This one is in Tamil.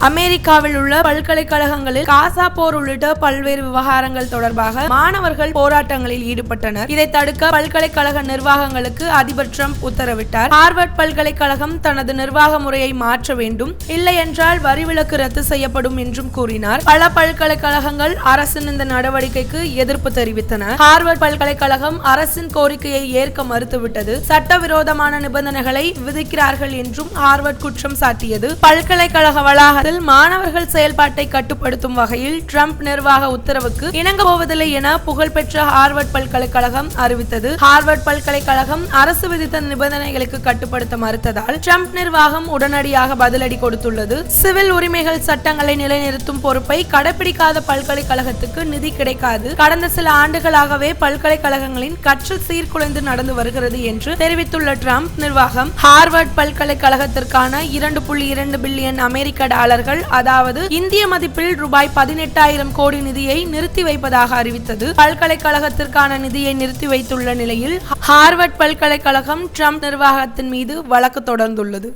அமெரிக்காவில் உள்ள பல்கலைக்கழகங்களில் காசா போர் உள்ளிட்ட பல்வேறு விவகாரங்கள் தொடர்பாக மாணவர்கள் போராட்டங்களில் ஈடுபட்டனர். இதை தடுக்க பல்கலைக்கழக நிர்வாகங்களுக்கு அதிபர் டிரம்ப் உத்தரவிட்டார். ஹார்வர்ட் பல்கலைக்கழகம் தனது நிர்வாக முறையை மாற்ற வேண்டும், இல்லை என்றால் வரி விலக்கு ரத்து செய்யப்படும் என்றும் கூறினார். பல பல்கலைக்கழகங்கள் அரசின் இந்த நடவடிக்கைக்கு எதிர்ப்பு தெரிவித்தன. ஹார்வர்ட் பல்கலைக்கழகம் அரசின் கோரிக்கையை ஏற்க மறுத்துவிட்டது. சட்டவிரோதமான நிபந்தனைகளை விதிக்கிறார்கள் என்றும் ஹார்வர்ட் குற்றம் சாட்டியது. பல்கலைக்கழக வளாகத்தில் மாணவர்கள் செயல்பாட்டை கட்டுப்படுத்தும் வகையில் ட்ரம்ப் நிர்வாக உத்தரவுக்கு இணங்க போவதில்லை என புகழ்பெற்ற ஹார்வர்ட் பல்கலைக்கழகம் அறிவித்தது. ஹார்வர்ட் பல்கலைக்கழகம் அரசு விதித்த நிபந்தனைகளுக்கு கட்டுப்படுத்த மறுத்ததால் ட்ரம்ப் நிர்வாகம் உடனடியாக பதிலடி கொடுத்துள்ளது. சிவில் உரிமைகள் சட்டங்களை நிலைநிறுத்தும் பொறுப்பை கடைபிடிக்காத பல்கலைக்கழகத்துக்கு நிதி கிடைக்காது. கடந்த சில ஆண்டுகளாகவே பல்கலைக்கழகங்களின் கற்றல் சீர்குலைந்து நடந்து வருகிறது என்று தெரிவித்துள்ள ட்ரம்ப் நிர்வாகம் ஹார்வர்ட் பல்கலைக்கழகத்திற்கான 2.2 பில்லியன் அமெரிக்க டாலர்கள், அதாவது இந்திய மதிப்பில் ரூபாய் 18,000 கோடி நிதியை நிறுத்தி வைப்பதாக அறிவித்தது. பல்கலைக்கழகத்திற்கான நிதியை நிறுத்தி வைத்துள்ள நிலையில் ஹார்வர்ட் பல்கலைக்கழகம் ட்ரம்ப் நிர்வாகத்தின் மீது வழக்கு தொடர்ந்துள்ளது.